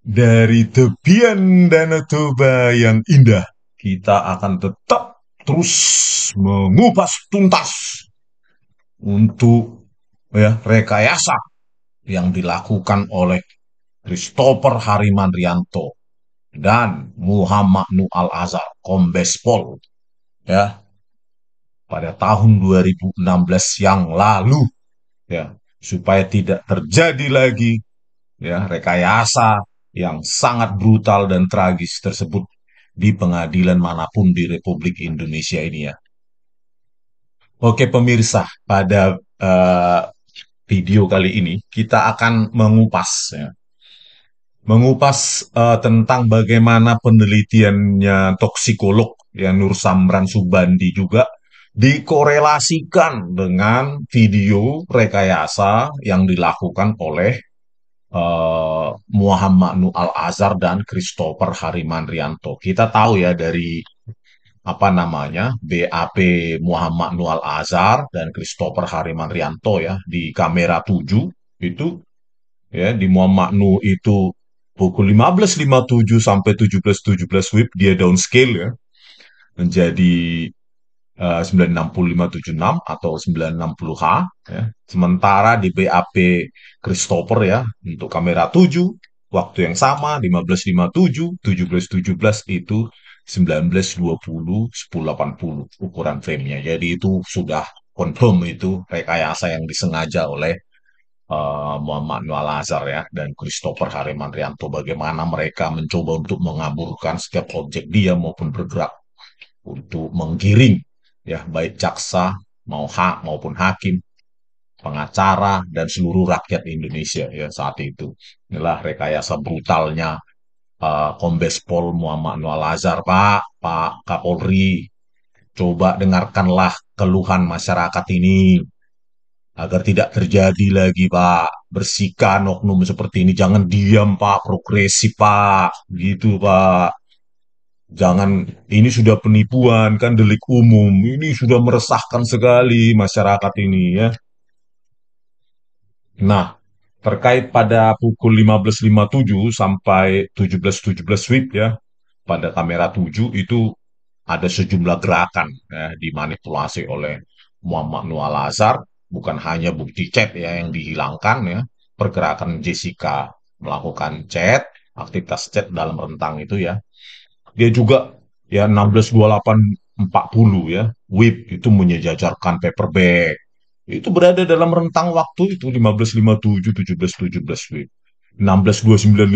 Dari tepian Danau Toba yang indah, kita akan tetap terus mengupas tuntas untuk rekayasa yang dilakukan oleh Christopher Harimandrianto dan Muhammad Nu Al Azhar, Kombes Pol, ya, pada tahun 2016 yang lalu, ya, supaya tidak terjadi lagi rekayasa yang sangat brutal dan tragis tersebut di pengadilan manapun di Republik Indonesia ini ya. Oke pemirsa, pada video kali ini kita akan mengupas tentang bagaimana penelitiannya toksikolog ya Nur Samran Subandi juga dikorelasikan dengan video rekayasa yang dilakukan oleh Muhammad Nu Al Azhar dan Christopher Harimandrianto. Kita tahu ya dari apa namanya BAP Muhammad Nu Al Azhar dan Christopher Harimandrianto ya di kamera 7 itu ya di Muhammad Nu itu pukul 15.57 sampai 17.17 WIB dia downscale ya menjadi 96576 atau 960H ya. Sementara di BAP Christopher ya untuk kamera 7 waktu yang sama 15.57 17.17 itu 19.20 10.80 ukuran framenya. Jadi itu sudah confirm itu rekayasa yang disengaja oleh Muhammad Nual Azhar ya dan Christopher Harimandrianto bagaimana mereka mencoba untuk mengaburkan setiap objek dia maupun bergerak untuk menggiring ya baik jaksa maupun hakim, pengacara dan seluruh rakyat Indonesia ya saat itu. Inilah rekayasa brutalnya Kombes Pol Muhammad Nual Azhar, Pak Kapolri. Coba dengarkanlah keluhan masyarakat ini agar tidak terjadi lagi, Pak. Bersihkan oknum seperti ini. Jangan diam, Pak. Progresif, Pak. Gitu, Pak. Jangan, ini sudah penipuan, kan delik umum. Ini sudah meresahkan sekali masyarakat ini ya. Nah, terkait pada pukul 15.57 sampai 17.17 WIB ya, pada kamera 7 itu ada sejumlah gerakan ya, dimanipulasi oleh Muhammad Nual Azhar, bukan hanya bukti chat ya yang dihilangkan ya, pergerakan Jessica melakukan chat, aktivitas chat dalam rentang itu ya, dia juga ya 16.28.40 ya, WIB itu menyejajarkan paperback. Itu berada dalam rentang waktu itu 15.57, 17.17 WIB. 16.29.50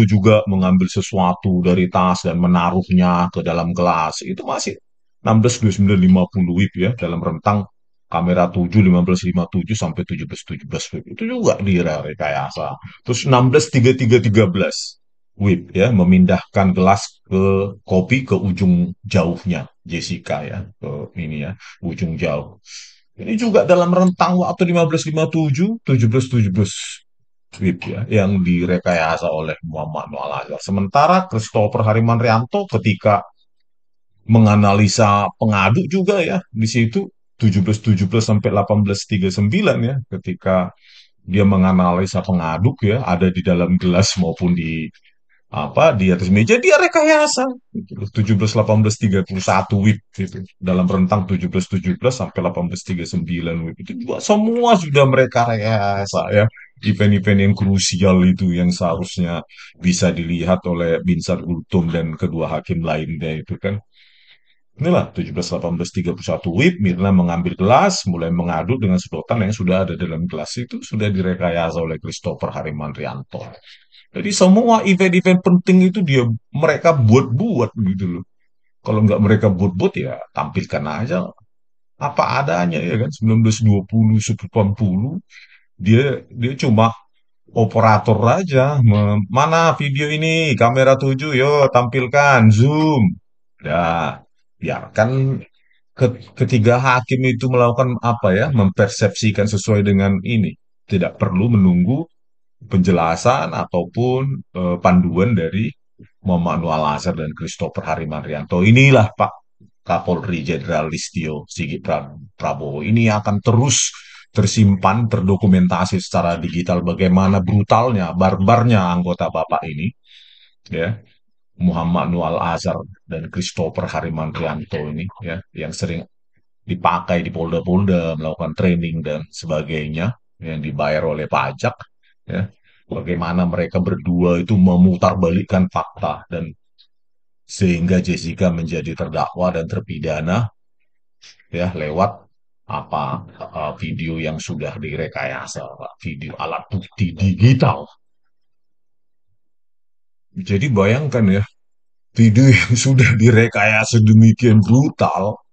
juga mengambil sesuatu dari tas dan menaruhnya ke dalam gelas. Itu masih 16.29.50 WIB ya dalam rentang kamera 7 15.57 sampai 17.17 WIB. Itu juga direkayasa. Terus 16.33.13 WIB ya memindahkan gelas ke kopi ke ujung jauhnya Jessica ya ke ini ya ujung jauh. Ini juga dalam rentang waktu 15.57 17.17 tweet ya yang direkayasa oleh Muhammad Noah Lazar. Sementara Christopher Harimandrianto ketika menganalisa pengadu juga ya di situ 17.17 sampai 18.39 ya ketika dia menganalisa pengaduk ya ada di dalam gelas maupun di atas meja dia rekayasa 17.18.31 WIB gitu dalam rentang 17.17 sampai 18.39 WIB itu juga semua sudah mereka rekayasa ya event-event yang krusial itu yang seharusnya bisa dilihat oleh Binsar Gultom dan kedua hakim lainnya itu kan inilah 17.18.31 WIB Mirna mengambil gelas mulai mengaduk dengan sedotan yang sudah ada dalam gelas itu sudah direkayasa oleh Christopher Harimandrianto. Jadi semua event-event penting itu mereka buat-buat gitu loh. Kalau nggak mereka buat-buat ya tampilkan aja apa adanya ya kan 1920 1080 dia dia cuma operator aja. Mana video ini kamera 7 yo tampilkan zoom. Ya biarkan ketiga hakim itu melakukan apa ya mempersepsikan sesuai dengan ini. Tidak perlu menunggu penjelasan ataupun panduan dari Muhammad Nual Azhar dan Christopher Harimandrianto. Inilah Pak Kapolri Jenderal Listio Sigit Prabowo. Ini akan terus tersimpan, terdokumentasi secara digital bagaimana brutalnya, barbarnya anggota Bapak ini, ya, Muhammad Nual Azhar dan Christopher Harimantrianto ini, ya, yang sering dipakai di polda-polda melakukan training dan sebagainya yang dibayar oleh pajak, ya, bagaimana mereka berdua itu memutarbalikkan fakta dan sehingga Jessica menjadi terdakwa dan terpidana, ya, lewat apa video yang sudah direkayasa, Pak. Video alat bukti digital. Jadi bayangkan ya, video yang sudah direkayasa demikian brutal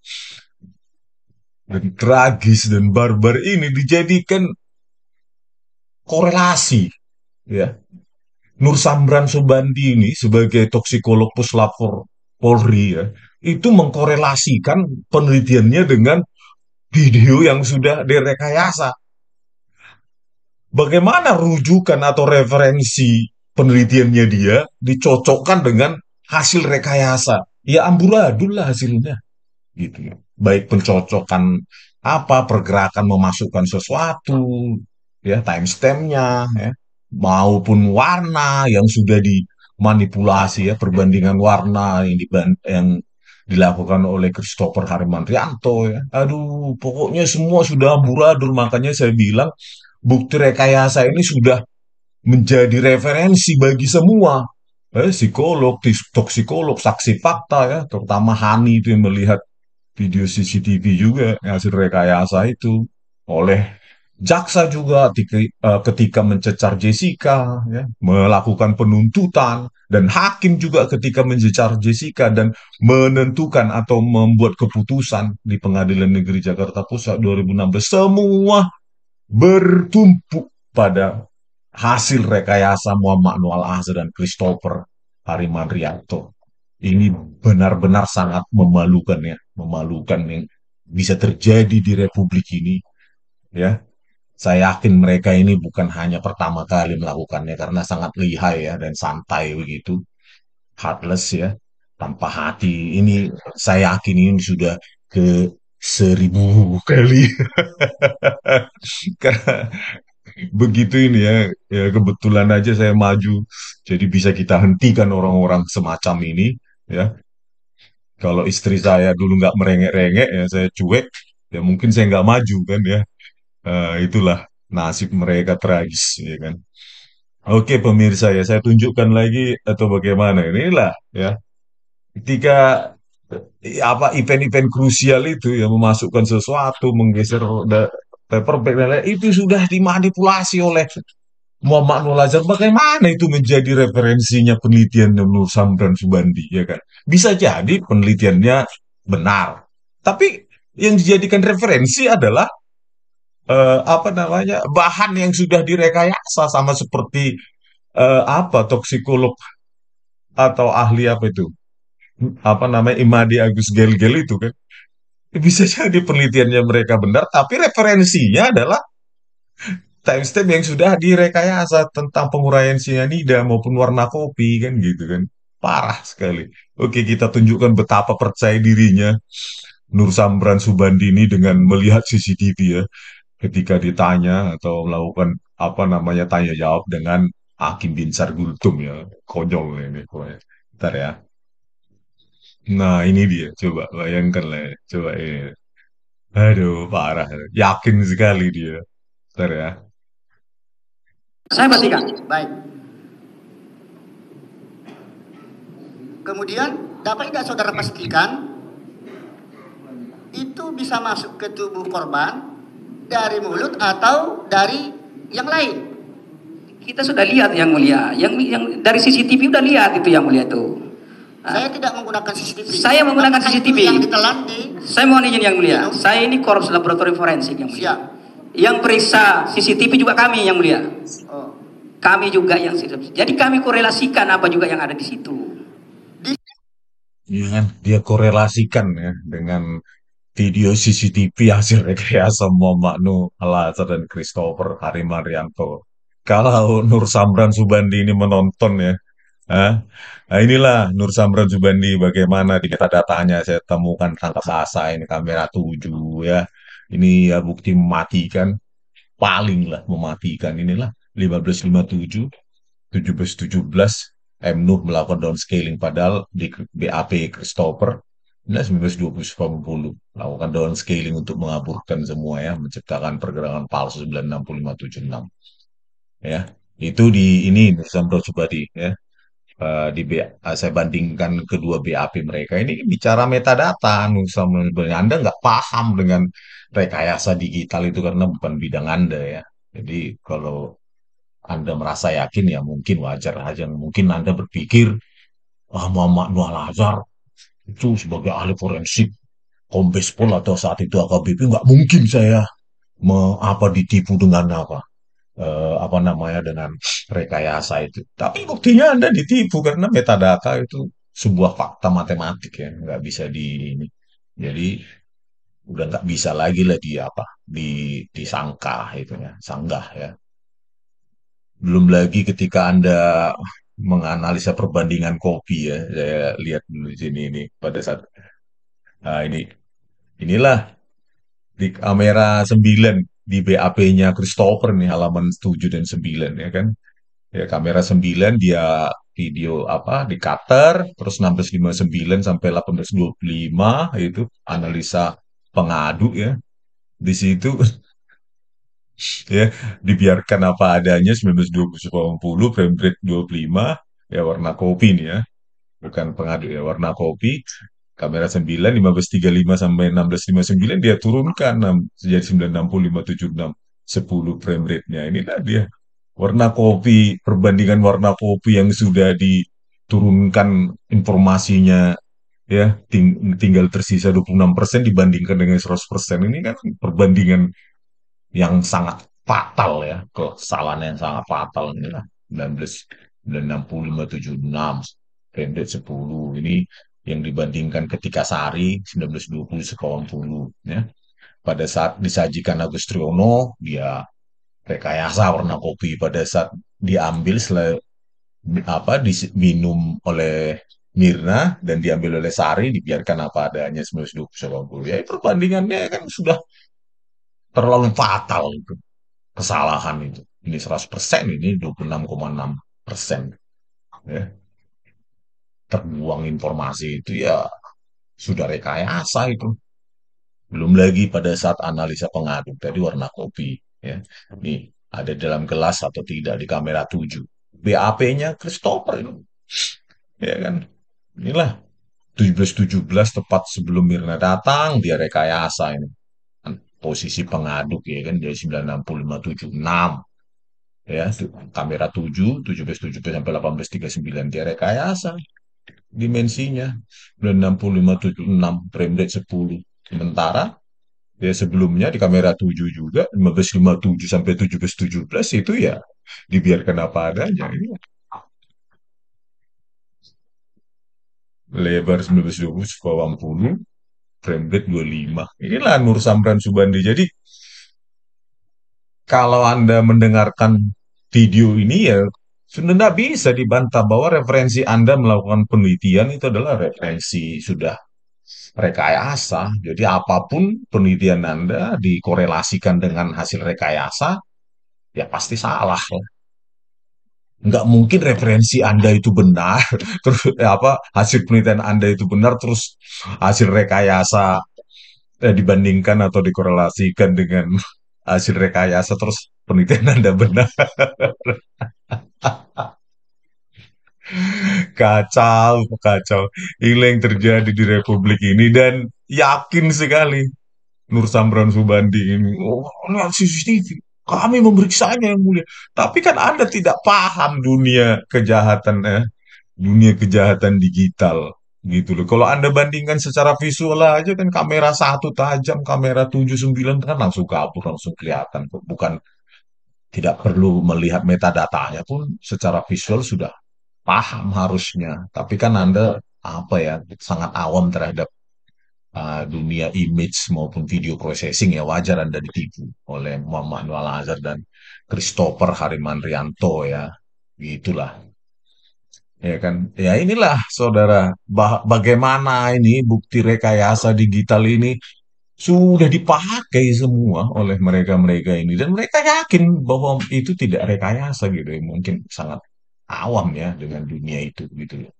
dan tragis dan barbar ini dijadikan korelasi, ya. Nur Sambran Subandi ini sebagai toksikolog puslapor Polri, ya, itu mengkorelasikan penelitiannya dengan video yang sudah direkayasa. Bagaimana rujukan atau referensi penelitiannya dia dicocokkan dengan hasil rekayasa? Ya amburadul lah hasilnya, gitu. Baik pencocokan apa pergerakan memasukkan sesuatu, ya timestampnya, ya, maupun warna yang sudah dimanipulasi, ya, perbandingan warna yang dilakukan oleh Christopher Harmantrianto, ya. Aduh, pokoknya semua sudah amburadul, makanya saya bilang bukti rekayasa ini sudah menjadi referensi bagi semua, psikolog, toksikolog, saksi fakta, ya, terutama Hani itu yang melihat video CCTV juga hasil rekayasa itu oleh jaksa juga ketika mencecar Jessica, ya, melakukan penuntutan dan hakim juga ketika mencecar Jessica dan menentukan atau membuat keputusan di Pengadilan Negeri Jakarta Pusat 2016 semua bertumpu pada hasil rekayasa Muhammad Noel Azhar dan Christopher Harimanrianto. Ini benar-benar sangat memalukan, ya, memalukan yang bisa terjadi di Republik ini, ya. Saya yakin mereka ini bukan hanya pertama kali melakukannya karena sangat lihai, ya, dan santai begitu, heartless, ya, tanpa hati. Ini saya yakin ini sudah ke 1.000 kali. Karena begitu ini, ya, ya kebetulan aja saya maju, jadi bisa kita hentikan orang-orang semacam ini, ya. Kalau istri saya dulu nggak merengek-rengek, ya saya cuek, ya mungkin saya nggak maju kan, ya. Itulah nasib mereka tragis, ya kan. Oke pemirsa, ya saya tunjukkan lagi atau bagaimana inilah, ya, ketika apa event-event krusial itu yang memasukkan sesuatu, menggeser paper bag dan lain, itu sudah dimanipulasi oleh Muhammad Nur Lazar. Bagaimana itu menjadi referensinya penelitian Nur Samran Subandi, ya kan? Bisa jadi penelitiannya benar, tapi yang dijadikan referensi adalah apa namanya bahan yang sudah direkayasa, sama seperti apa toksikolog atau ahli apa itu, apa namanya Imade Agus Gelgel itu kan. Bisa jadi penelitiannya mereka benar, tapi referensinya adalah timestamp yang sudah direkayasa tentang penguraian sianida maupun warna kopi kan, gitu kan. Parah sekali. Oke, kita tunjukkan betapa percaya dirinya Nur Samran Subandi ini dengan melihat CCTV, ya, ketika ditanya atau melakukan apa namanya tanya jawab dengan Hakim Binsar Gultum, ya. Konyol ini pokoknya. Bentar ya. Nah, ini dia. Coba bayangkan lah, ya. Coba ini. Aduh, parah. Yakin sekali dia. Bentar ya. Saya pastikan. Baik. Kemudian dapat tidak saudara pastikan itu bisa masuk ke tubuh korban dari mulut atau dari yang lain? Kita sudah lihat yang mulia, yang dari CCTV udah lihat itu yang mulia itu. Saya tidak menggunakan CCTV. Saya menggunakan Apakah CCTV. Yang ditelan di. Saya mohon izin yang mulia. Saya ini korps laboratorium forensik yang mulia. Siap. Yang periksa CCTV juga kami yang mulia. Oh. Kami juga yang jadi kami korelasikan apa juga yang ada di situ. Iya kan? Dia korelasikan, ya, dengan video CCTV hasil rekayasa Muhammad Nuh Al-Azhar dan Christopher Harimanrianto. Kalau Nur Samran Subandi ini menonton, ya, nah inilah Nur Samran Subandi bagaimana di data-datanya saya temukan tangkap basah ini kamera 7, ya. Ini ya bukti mematikan. paling lah mematikan inilah 1557, 1717 M. Nuh melakukan downscaling padahal di BAP Christopher ini 1920 melakukan downscaling untuk mengaburkan semua ya, menciptakan pergerakan palsu 960576 ya. Itu di ini Samro Subadi ya. Saya bandingkan kedua BAP mereka ini bicara metadata, sama sebenarnya Anda nggak paham dengan rekayasa digital itu karena bukan bidang Anda ya. Jadi kalau Anda merasa yakin ya mungkin wajar aja. Mungkin Anda berpikir, Muhammad Nuh Al-Azhar itu sebagai ahli forensik, Kombes Pol atau saat itu AKBP nggak mungkin saya ditipu dengan apa namanya dengan rekayasa itu. Tapi buktinya Anda ditipu karena metadata itu sebuah fakta matematik ya, nggak bisa di ini. Jadi udah nggak bisa lagi lah disangka itu ya, sanggah ya. Belum lagi ketika Anda menganalisa perbandingan kopi ya, saya lihat dulu di sini ini pada saat inilah di kamera 9 di BAP-nya Christopher nih halaman 7 dan 9 ya kan. Ya, kamera 9 dia video apa di cutter terus 1659 sampai 1825 itu analisa pengadu ya. Di situ ya dibiarkan apa adanya 1920 frame rate 25 ya warna kopi nih ya. Bukan pengadu ya warna kopi. Kamera 9 1535 sampai 1659 dia turunkan jadi 96576 10 frame rate-nya. Inilah dia warna kopi, perbandingan warna kopi yang sudah diturunkan informasinya ya tinggal tersisa 26% dibandingkan dengan 100%. Ini kan perbandingan yang sangat fatal ya, kesalahan yang sangat fatal ini lah 19 96576 pendek 10 ini yang dibandingkan ketika Sari 1920 sekawan puluh ya. Pada saat disajikan Agustriono dia rekayasa warna kopi pada saat diambil setelah diminum oleh Mirna dan diambil oleh Sari dibiarkan apa adanya 1920 ya perbandingannya kan sudah terlalu fatal itu kesalahan itu ini 100% ini 26,6% ya terbuang informasi itu ya sudah rekayasa itu belum lagi pada saat analisa pengaduk tadi warna kopi ya nih ada dalam gelas atau tidak di kamera 7 BAP-nya Christopher itu ya kan inilah 1717 tepat sebelum Mirna datang dia rekayasa ini kan, posisi pengaduk ya kan dari 96576 ya kamera 7 1717 sampai 1839 dia rekayasa dimensinya 96576 frame rate 10 sementara ya sebelumnya di kamera 7 juga 1557 sampai 1717 itu ya dibiarkan apa adanya ini lebar 1920 frame rate 25 inilah Nur Samran Subandi jadi kalau Anda mendengarkan video ini ya sudah tidak bisa dibantah bahwa referensi Anda melakukan penelitian itu adalah referensi sudah rekayasa. Jadi apapun penelitian Anda dikorelasikan dengan hasil rekayasa, ya pasti salah. Nggak mungkin referensi Anda itu benar, terus hasil penelitian Anda itu benar, terus hasil rekayasa dibandingkan atau dikorelasikan dengan hasil rekayasa, terus penelitian Anda benar. Kacau, kacau. Ini yang terjadi di Republik ini dan yakin sekali Nur Samran Subandi ini. Oh, lihat CCTV. Kami memeriksanya yang mulia. Tapi kan Anda tidak paham dunia kejahatan digital gitu loh. Kalau Anda bandingkan secara visual aja kan kamera satu tajam, kamera 79 kan langsung kabur, langsung kelihatan. Bukan tidak perlu melihat metadatanya pun secara visual sudah paham harusnya. Tapi kan Anda sangat awam terhadap dunia image maupun video processing ya wajar Anda ditipu oleh Muhammad Nur Al-Azhar dan Christopher Harimanrianto ya. Itulah. Ya kan? Ya inilah saudara bagaimana ini bukti rekayasa digital ini sudah dipakai semua oleh mereka-mereka ini dan mereka yakin bahwa itu tidak rekayasa gitu ya. Mungkin sangat awam ya dengan dunia itu gitu ya.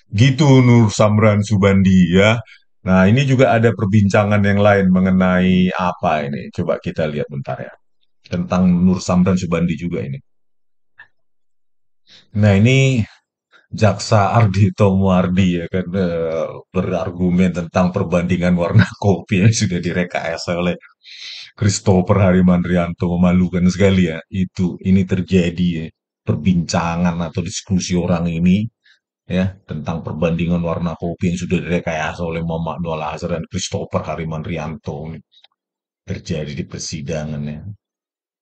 Gitu Nur Samran Subandi ya. Nah, ini juga ada perbincangan yang lain mengenai apa ini. Coba kita lihat bentar ya. Tentang Nur Samran Subandi juga ini. Nah, ini Jaksa Ardhito Muardi ya kan berargumen tentang perbandingan warna kopi yang sudah direkayasa oleh Christopher Harimandrianto. Memalukan sekali ya. Ini terjadi ya. Perbincangan atau diskusi orang ini ya tentang perbandingan warna kopi yang sudah direkayasa oleh Muhammad Noor Azhar dan Christopher Harimandrianto ini terjadi di persidangan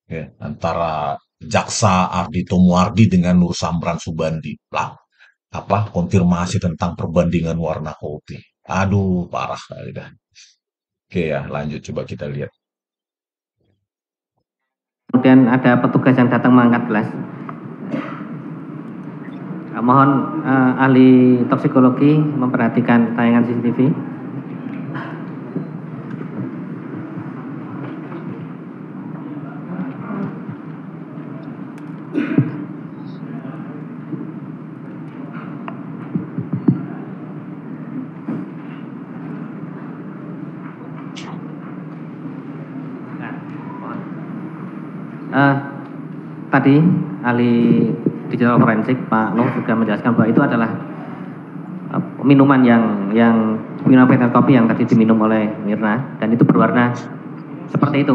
ya antara Jaksa Ardhito Muardi dengan Nur Samran Subandi lah apa konfirmasi tentang perbandingan warna kopi. Aduh, parah kali dah. Oke ya, lanjut coba kita lihat. Kemudian ada petugas yang datang mengangkat gelas. Mohon ahli toksikologi memperhatikan tayangan CCTV. Tadi ahli digital forensik Pak Nuh sudah menjelaskan bahwa itu adalah minuman yang minuman filter kopi yang tadi diminum oleh Mirna dan itu berwarna seperti itu.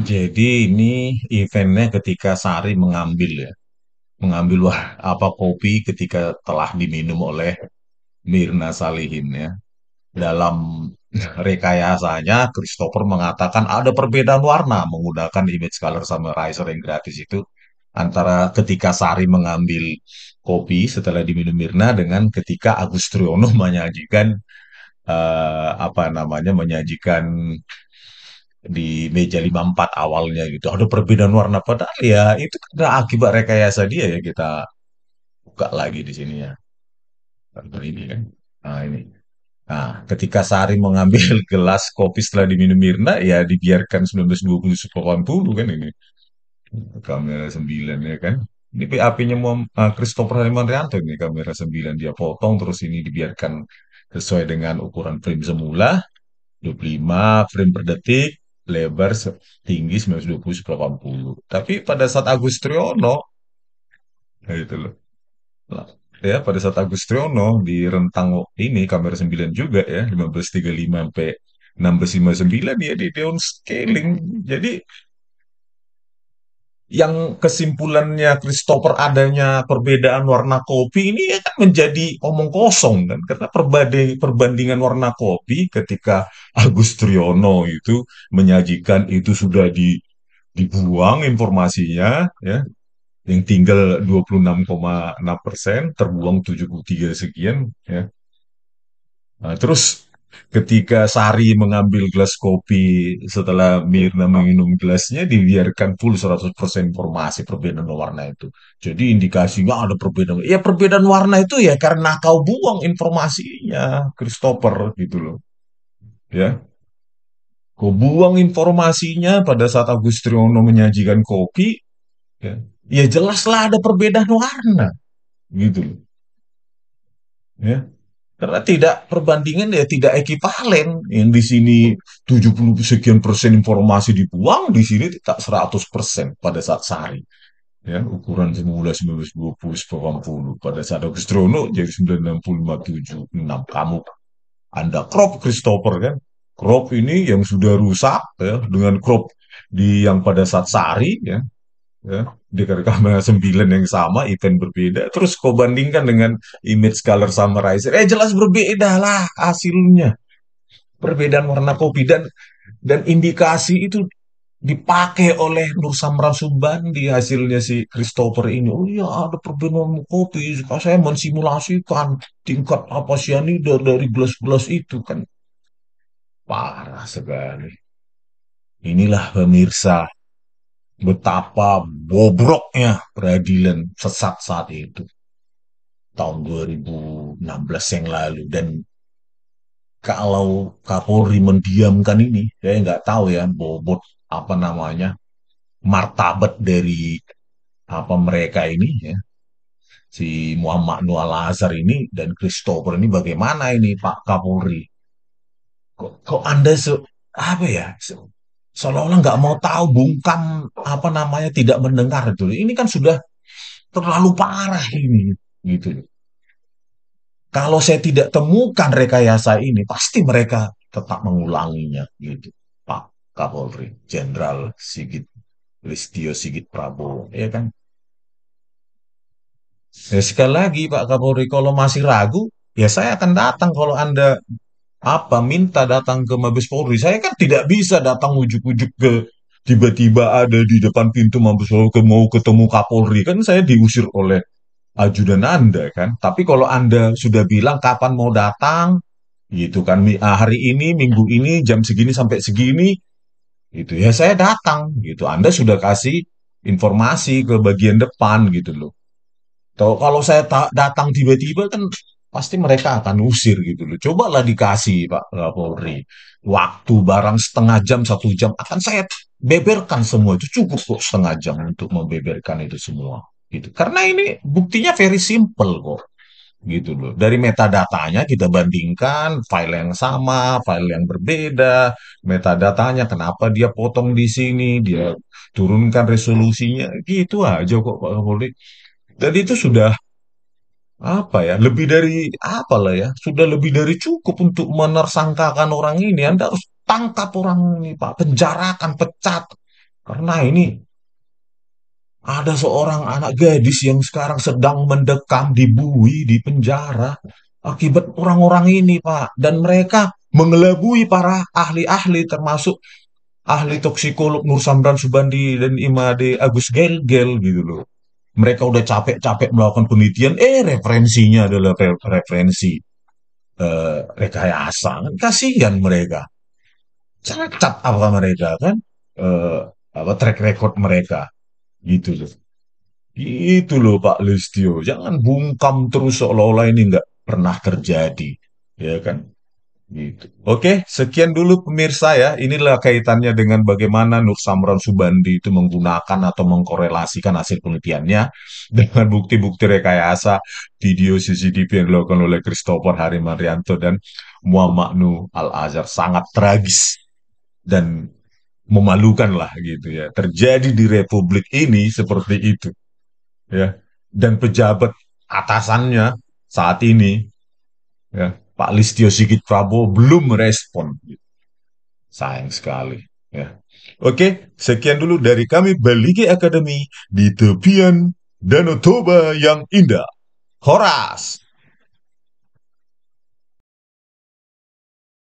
Jadi ini eventnya ketika Sari mengambil apa kopi ketika telah diminum oleh Mirna Salihin ya. Dalam rekayasanya, Christopher mengatakan ada perbedaan warna menggunakan image color summarizer yang gratis itu antara ketika Sari mengambil kopi setelah diminum Mirna dengan ketika Agus Triyono menyajikan apa namanya menyajikan di meja 54 awalnya gitu. Ada perbedaan warna padahal ya itu karena akibat rekayasa dia ya kita buka lagi di sini ya. Contoh ini kan. Nah, ini. Nah, ketika Sari mengambil gelas kopi setelah diminum Mirna, ya dibiarkan 1920 80 kan ini. Kamera 9 ya kan. Ini PAP-nya Christopher Hermanrianto ini kamera 9 dia potong terus ini dibiarkan sesuai dengan ukuran frame semula 25 frame per detik, lebar tinggi 1920 80. Tapi pada saat Agus Triyono, ya itu loh. Nah, ya pada saat Agus Triyono di rentang ini kamera 9 juga ya 1535 sampai 1659 dia di downscaling. Jadi yang kesimpulannya Christopher adanya perbedaan warna kopi ini ya kan menjadi omong kosong kan karena perbandingan warna kopi ketika Agus Triyono itu menyajikan itu sudah dibuang informasinya ya yang tinggal 26,6% terbuang 73 sekian ya. Nah, terus ketika Sari mengambil gelas kopi setelah Mirna meminum gelasnya dibiarkan full 100% informasi perbedaan warna itu. Jadi indikasinya ada perbedaan. Ya perbedaan warna itu ya karena kau buang informasinya, Christopher gitu loh. Ya, kau buang informasinya pada saat Agus Triyono menyajikan kopi, ya, ya jelaslah ada perbedaan warna gitu loh. Ya. Karena tidak perbandingan ya tidak ekivalen. Yang di sini 70 sekian persen informasi dibuang, di sini tidak 100% pada saat Sari. Ya, ukuran semula 1920 80 pada saat Augustrono jadi 965 76. Kamu Anda crop Christopher kan? Crop ini yang sudah rusak ya dengan crop di yang pada saat Sari ya di kamera 9 yang sama event berbeda terus kau bandingkan dengan image color summarizer jelas berbeda lah hasilnya perbedaan warna kopi dan indikasi itu dipakai oleh Nur Samran Subandi hasilnya si Christopher ini oh iya ada perbedaan kopi saya mensimulasikan tingkat apa cyanida dari gelas-gelas itu kan parah sekali inilah pemirsa betapa bobroknya peradilan sesat saat itu tahun 2016 yang lalu dan kalau Kapolri mendiamkan ini, saya nggak tahu ya bobot apa namanya martabat dari apa mereka ini ya, si Muhammad Nur Al-Azhar ini dan Christopher ini bagaimana ini Pak Kapolri? Kok Anda apa ya? Seolah-olah nggak mau tahu bungkam apa namanya tidak mendengar itu. Ini kan sudah terlalu parah ini gitu. Kalau saya tidak temukan rekayasa ini, pasti mereka tetap mengulanginya gitu. Pak Kapolri Jenderal Sigit Listio Sigit Prabowo, ya kan? Ya, sekali lagi Pak Kapolri, kalau masih ragu, ya saya akan datang kalau Anda apa minta datang ke Mabes Polri. Saya kan tidak bisa datang ujuk-ujuk ke tiba-tiba ada di depan pintu Mabes Polri mau ketemu Kapolri. Kan saya diusir oleh ajudan Anda kan. Tapi kalau Anda sudah bilang kapan mau datang, gitu kan, hari ini, minggu ini, jam segini sampai segini, itu ya saya datang gitu. Anda sudah kasih informasi ke bagian depan gitu loh. Kalau saya datang tiba-tiba kan pasti mereka akan usir gitu loh. Cobalah dikasih Pak Kapolri waktu barang setengah jam, 1 jam akan saya beberkan semua itu cukup kok setengah jam untuk membeberkan itu semua gitu. Karena ini buktinya very simple kok gitu loh. Dari metadatanya kita bandingkan file yang sama, file yang berbeda, metadatanya kenapa dia potong di sini, dia turunkan resolusinya, gitu aja kok Pak Kapolri. Dan itu sudah apa ya, lebih dari apa lah ya, sudah lebih dari cukup untuk menersangkakan orang ini. Anda harus tangkap orang ini, Pak, penjarakan, pecat. Karena ini ada seorang anak gadis yang sekarang sedang mendekam di Bui, di penjara, akibat orang-orang ini, Pak. Dan mereka mengelabui para ahli-ahli, termasuk ahli toksikolog Nur Samran Subandi dan Imade Agus Gelgel gitu loh. Mereka udah capek-capek melakukan penelitian, referensinya adalah referensi rekayasa. Kan kasihan mereka. Cacat apa mereka kan? Eh, apa track record mereka gitu loh. Gitu loh Pak Listio. Jangan bungkam terus seolah-olah ini nggak pernah terjadi. Ya kan? Gitu. Oke, sekian dulu pemirsa ya. Inilah kaitannya dengan bagaimana Nur Samran Subandi itu menggunakan atau mengkorelasikan hasil penelitiannya dengan bukti-bukti rekayasa video CCTV yang dilakukan oleh Christopher Harimanrianto dan Muhammad Nur Al-Azhar. Sangat tragis dan memalukan lah gitu ya. Terjadi di Republik ini seperti itu ya. Dan pejabat atasannya saat ini ya Pak Listio Sigit Prabowo belum merespon. Sayang sekali. Ya. Oke, sekian dulu dari kami Baligi Academy di tepian Danau Toba yang indah. Horas!